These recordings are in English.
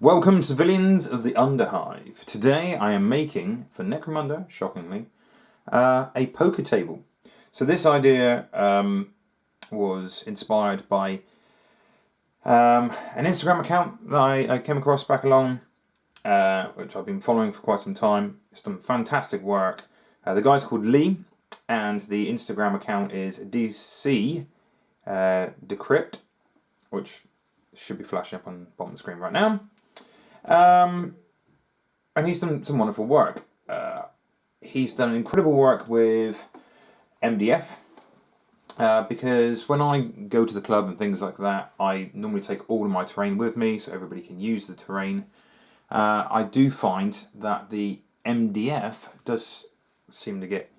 Welcome, civilians of the Underhive. Today I am making, for Necromunda, shockingly, a poker table. So this idea was inspired by an Instagram account that I came across back along, which I've been following for quite some time. It's done fantastic work. The guy's called Lee, and the Instagram account is DC Decrypt, which should be flashing up on the bottom of the screen right now. And he's done some wonderful work. He's done incredible work with MDF, because when I go to the club and things like that, I normally take all of my terrain with me so everybody can use the terrain. I do find that the MDF does seem to get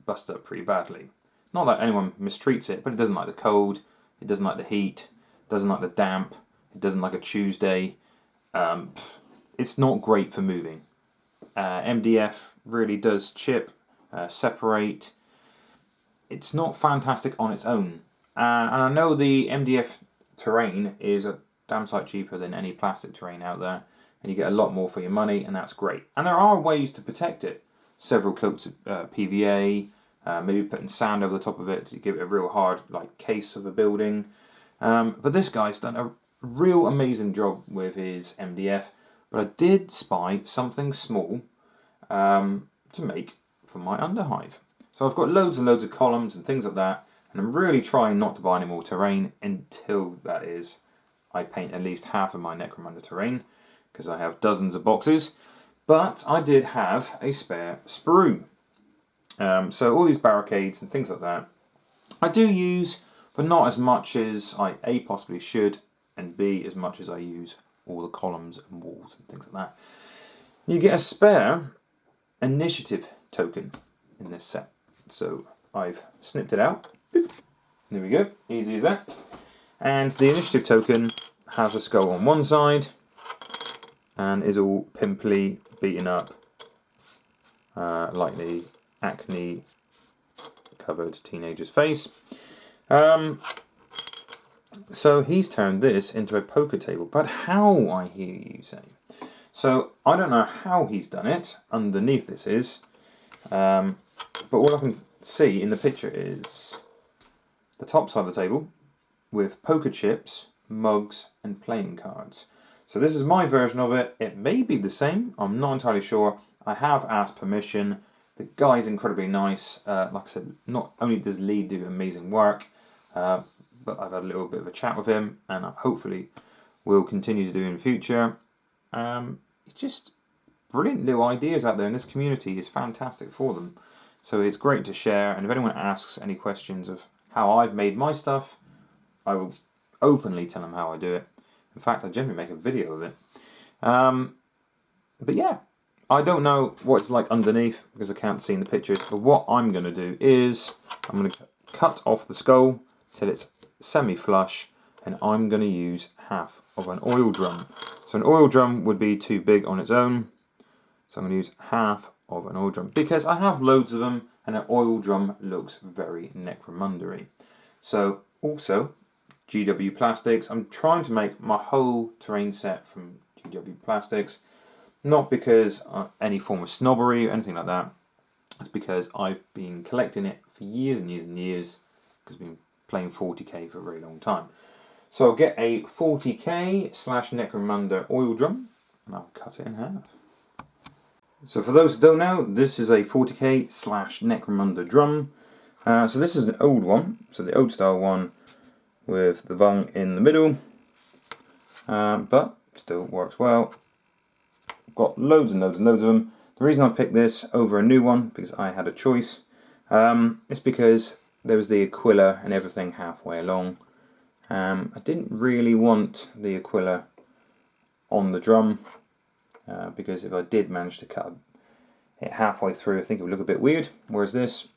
busted up pretty badly. Not that anyone mistreats it, but it doesn't like the cold, it doesn't like the heat, it doesn't like the damp, it doesn't like a Tuesday. It's not great for moving. MDF really does chip, separate. It's not fantastic on its own. And I know the MDF terrain is a damn sight cheaper than any plastic terrain out there, and you get a lot more for your money, and that's great. And there are ways to protect it. Several coats of PVA, maybe putting sand over the top of it to give it a real hard case of a building. But this guy's done a real amazing job with his MDF, but I did spy something small to make for my Underhive. So I've got loads and loads of columns and things like that, and I'm really trying not to buy any more terrain until, that is, I paint at least half of my Necromunda terrain, because I have dozens of boxes. But I did have a spare sprue. So all these barricades and things like that I do use, but not as much as I A, possibly should, and B, as much as I use all the columns and walls and things like that. You get a spare initiative token in this set. So I've snipped it out. There we go, easy as that. And the initiative token has a skull on one side and is all pimply, beaten up, like the acne covered teenager's face. So he's turned this into a poker table, but how, I hear you say? So I don't know how he's done it, underneath this is, but all I can see in the picture is the top side of the table with poker chips, mugs and playing cards. So this is my version of it. It may be the same, I'm not entirely sure. I have asked permission. The guy's incredibly nice. Like I said, not only does Lee do amazing work, but I've had a little bit of a chat with him, and hopefully will continue to do in future. Just brilliant little ideas out there, and this community is fantastic for them. So it's great to share, and if anyone asks any questions of how I've made my stuff, I will openly tell them how I do it. In fact, I generally make a video of it. But yeah, I don't know what it's like underneath because I can't see in the pictures, but what I'm going to do is I'm going to cut off the skull till it's semi-flush, and I'm going to use half of an oil drum. So an oil drum would be too big on its own, so I'm going to use half of an oil drum because I have loads of them, and an oil drum looks very Necromunda-y. So also GW Plastics. I'm trying to make my whole terrain set from GW Plastics, not because any form of snobbery or anything like that. It's because I've been collecting it for years and years and years, because I've been playing 40k for a very long time. So I'll get a 40k / Necromunda oil drum, and I'll cut it in half. So for those who don't know, this is a 40k / Necromunda drum. So this is an old one, so the old style one with the bung in the middle, but still works well. I've got loads and loads and loads of them. The reason I picked this over a new one, because I had a choice, is because there was the Aquila and everything halfway along. I didn't really want the Aquila on the drum, because if I did manage to cut it halfway through, I think it would look a bit weird. Whereas this,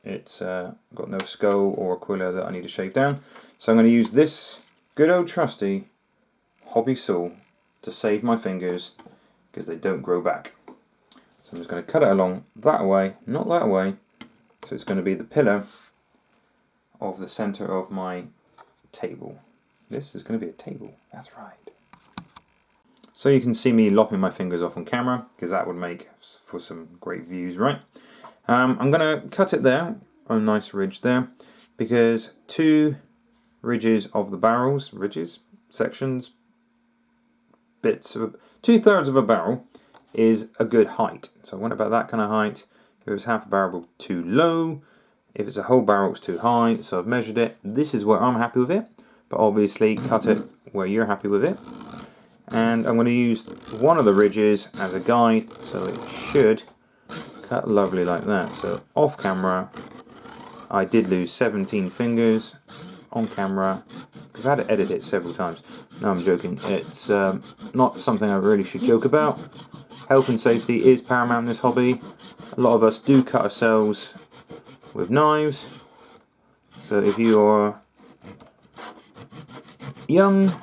it's got no skull or Aquila that I need to shave down. So I'm going to use this good old trusty hobby saw to save my fingers, because they don't grow back. So I'm just going to cut it along that way, not that way. So it's going to be the pillar of the center of my table. This is going to be a table, that's right. So you can see me lopping my fingers off on camera, because that would make for some great views, right? I'm going to cut it there, a nice ridge there, because 2 ridges of the barrels, sections, bits of 2/3 of a barrel is a good height. So I want about that kind of height. If it was half a barrel too low, if it's a whole barrel it's too high, so I've measured it. This is where I'm happy with it, but obviously cut it where you're happy with it. And I'm going to use one of the ridges as a guide, so it should cut lovely like that. So off camera, I did lose 17 fingers. On camera, because I had to edit it several times. No, I'm joking. It's not something I really should joke about. Health and safety is paramount in this hobby. A lot of us do cut ourselves with knives. So if you are young,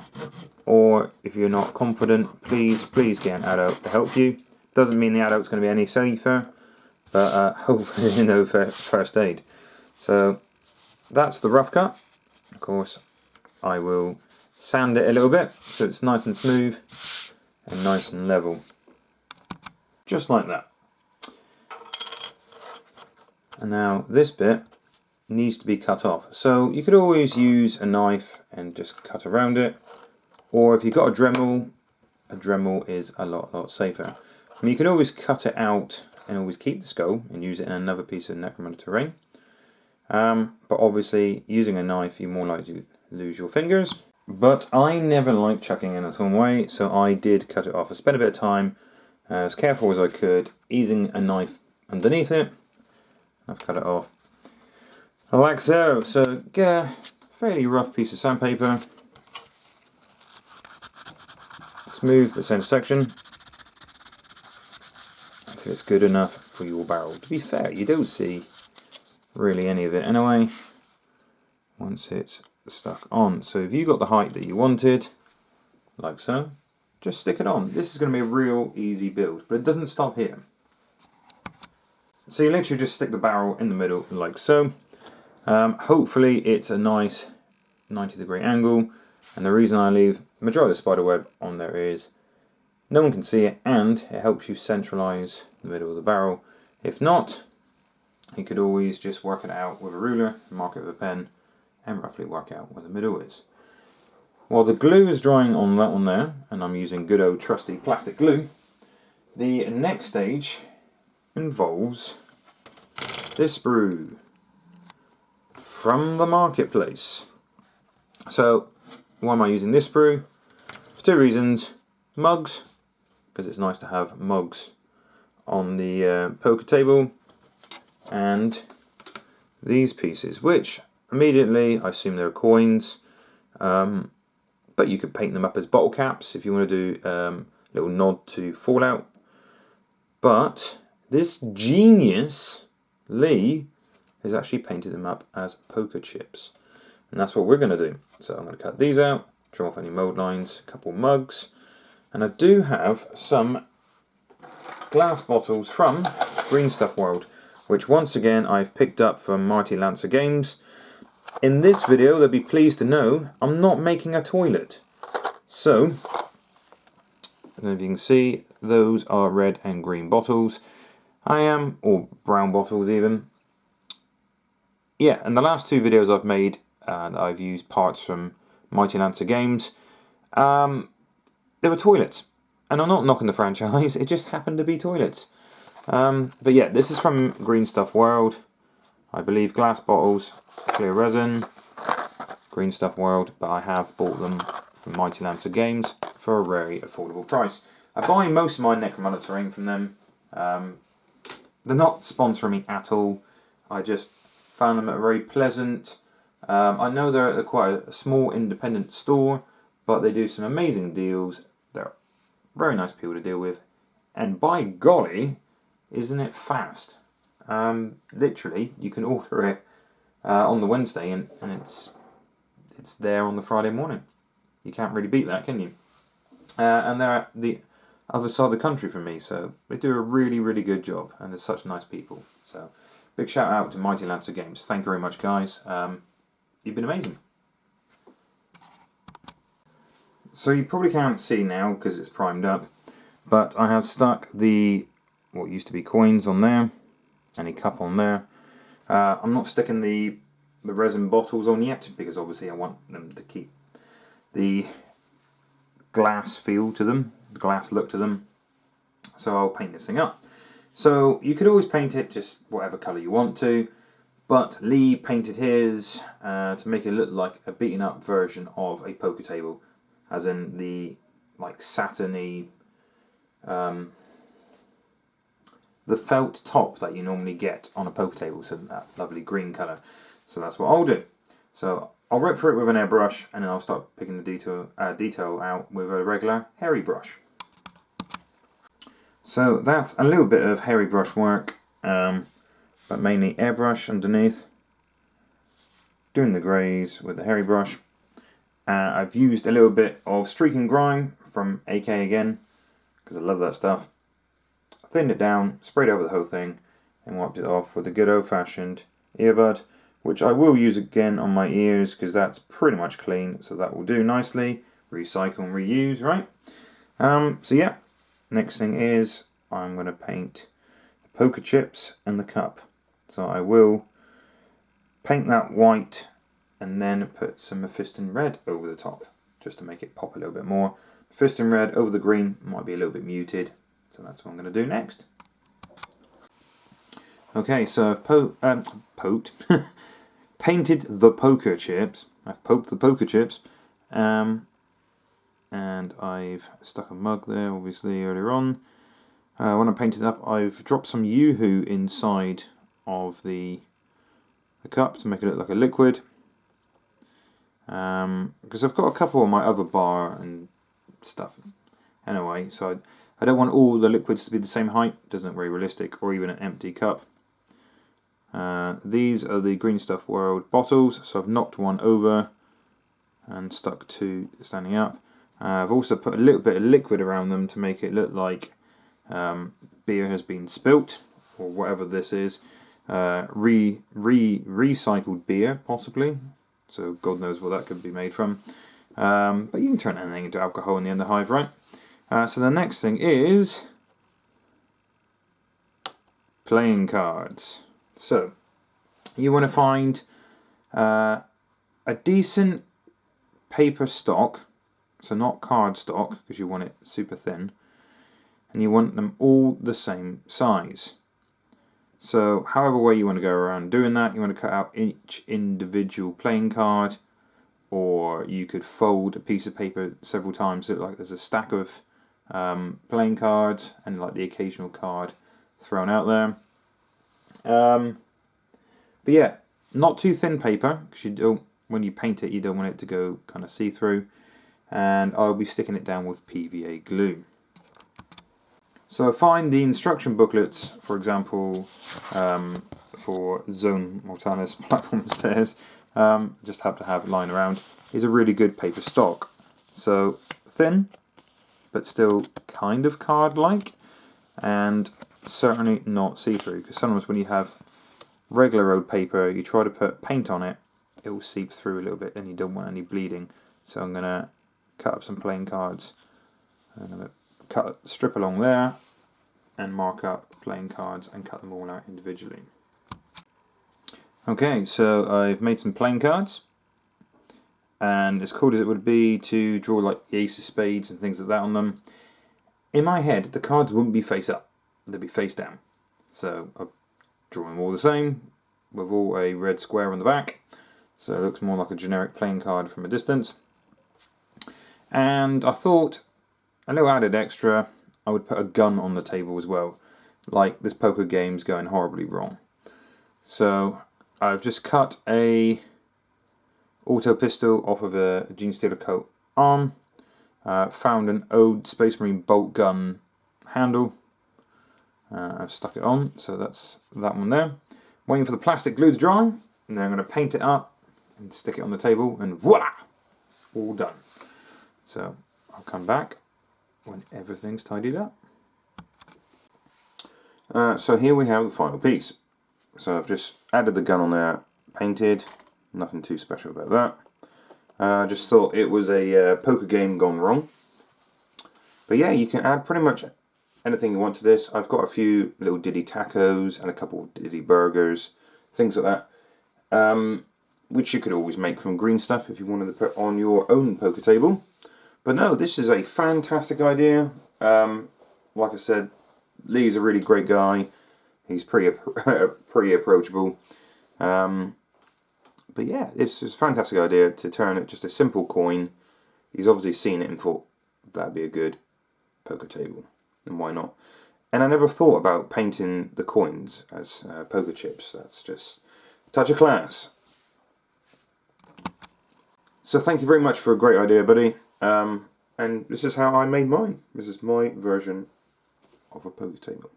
or if you're not confident, please get an adult to help you. Doesn't mean the adult's going to be any safer, but hopefully you know first aid. So that's the rough cut. Of course, I will sand it a little bit so it's nice and smooth and nice and level. Just like that. And now this bit needs to be cut off. So you could always use a knife and just cut around it. Or if you've got a Dremel is a lot safer. I mean, you can always cut it out and always keep the skull and use it in another piece of Necromunda terrain. But obviously, using a knife, you're more likely to lose your fingers. But I never liked chucking anything away, so I did cut it off. I spent a bit of time, as careful as I could, easing a knife underneath it. I've cut it off. Like so. So get a fairly rough piece of sandpaper. Smooth the centre section until it's good enough for your barrel. To be fair, you don't see really any of it anyway once it's stuck on. So if you got the height that you wanted, like so, just stick it on. This is going to be a real easy build, but it doesn't stop here. So you literally just stick the barrel in the middle like so. Hopefully it's a nice 90-degree angle, and the reason I leave the majority of the spider web on there is no one can see it, and it helps you centralize the middle of the barrel. If not, you could always just work it out with a ruler, mark it with a pen, and roughly work out where the middle is. While the glue is drying on that one there, and I'm using good old trusty plastic glue, the next stage involves this sprue from the marketplace. So why am I using this sprue? For 2 reasons. Mugs, because it's nice to have mugs on the poker table, and these pieces, which immediately I assume they're coins, but you could paint them up as bottle caps if you want to do a little nod to Fallout. But this genius Lee has actually painted them up as poker chips, and that's what we're going to do. So I'm going to cut these out, trim off any mold lines, a couple mugs, and I do have some glass bottles from Green Stuff World, which once again I've picked up from Mighty Lancer Games. In this video, they'll be pleased to know I'm not making a toilet. So, as you can see, those are red and green bottles. Or brown bottles even. Yeah, and the last 2 videos I've made, I've used parts from Mighty Lancer Games. They were toilets. And I'm not knocking the franchise, it just happened to be toilets. But yeah, this is from Green Stuff World. I believe glass bottles, clear resin, Green Stuff World, but I have bought them from Mighty Lancer Games for a very affordable price. I buy most of my Necromunda terrain from them. They're not sponsoring me at all. I just found them at a very pleasant. I know they're quite a small independent store, but they do some amazing deals. They're very nice people to deal with, and by golly, isn't it fast? Literally, you can order it on the Wednesday, and it's there on the Friday morning. You can't really beat that, can you? And they're at the other side of the country from me, so they do a really good job, and they're such nice people. So big shout out to Mighty Lancer Games. Thank you very much, guys. You've been amazing. So you probably can't see now because it's primed up, but I have stuck the what used to be coins on there, any cup on there. I'm not sticking the resin bottles on yet because obviously I want them to keep the glass feel to them, the glass look to them. So I'll paint this thing up. So you could always paint it just whatever colour you want to, but Lee painted his to make it look like a beaten up version of a poker table, as in the like satiny, the felt top that you normally get on a poker table, so that lovely green colour. So that's what I'll do. So I'll rip through it with an airbrush, and then I'll start picking the detail out with a regular hairy brush. So that's a little bit of hairy brush work, but mainly airbrush underneath, doing the greys with the hairy brush. I've used a little bit of Streak and Grime from AK again, because I love that stuff. Thinned it down, sprayed over the whole thing, and wiped it off with a good old-fashioned earbud, which I will use again on my ears because that's pretty much clean, so that will do nicely. Recycle and reuse, right? So yeah, next thing is I'm going to paint the poker chips and the cup. So I will paint that white and then put some Mephiston red over the top, just to make it pop a little bit more. Mephiston red over the green might be a little bit muted, so that's what I'm going to do next. Okay, so I've painted the poker chips. I've poked the poker chips, and I've stuck a mug there, obviously, earlier on. When I painted it up, I've dropped some Yoo-hoo inside of the cup to make it look like a liquid. Because I've got a couple on my other bar and stuff. Anyway, so I don't want all the liquids to be the same height. It doesn't look very realistic, or even an empty cup. These are the Green Stuff World bottles, so I've knocked one over and stuck two standing up. I've also put a little bit of liquid around them to make it look like beer has been spilt, or whatever this is. Recycled beer, possibly. So God knows what that could be made from. But you can turn anything into alcohol in the Underhive, right? So the next thing is playing cards. So you want to find a decent paper stock, so not card stock because you want it super thin, and you want them all the same size. So however way you want to go around doing that, you want to cut out each individual playing card, or you could fold a piece of paper several times so like there's a stack of playing cards and like the occasional card thrown out there. But yeah, not too thin paper because you don't, when you paint it, you don't want it to go kind of see-through. And I'll be sticking it down with PVA glue. So find the instruction booklets, for example, for Zone Mortalis platform stairs. Just have to have lying around. Is a really good paper stock. So thin, but still kind of card-like, and certainly not see-through. Because sometimes when you have regular old paper, you try to put paint on it, it will seep through a little bit, and you don't want any bleeding. So I'm gonna cut up some plain cards. And I'm gonna cut a strip along there and mark up playing cards and cut them all out individually. Okay, so I've made some playing cards, and as cool as it would be to draw like the ace of spades and things like that on them, in my head the cards wouldn't be face up, they'd be face down. So I've drawn them all the same, with all a red square on the back, so it looks more like a generic playing card from a distance. And I thought, a little added extra, I would put a gun on the table as well, like this poker game's going horribly wrong. So I've just cut a auto pistol off of a Genestealer coat arm, found an old Space Marine bolt gun handle, I've stuck it on, so that's that one there. Waiting for the plastic glue to dry, and then I'm going to paint it up and stick it on the table, and voila! All done. So I'll come back when everything's tidied up. So here we have the final piece. So I've just added the gun on there, painted, nothing too special about that. I just thought it was a poker game gone wrong. But yeah, you can add pretty much anything you want to this. I've got a few little Diddy tacos and a couple of Diddy burgers, things like that, which you could always make from green stuff if you wanted to put on your own poker table. But no, this is a fantastic idea. Like I said, Lee's a really great guy. He's pretty approachable. But yeah, it's a fantastic idea to turn it just a simple coin. He's obviously seen it and thought that'd be a good poker table, and why not? And I never thought about painting the coins as poker chips. That's just a touch of class. So thank you very much for a great idea, buddy. And this is how I made mine. This is my version of a poker table.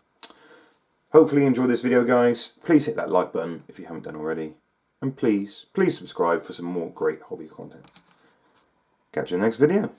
Hopefully you enjoyed this video, guys. Please hit that like button if you haven't done already. And please subscribe for some more great hobby content. Catch you in the next video.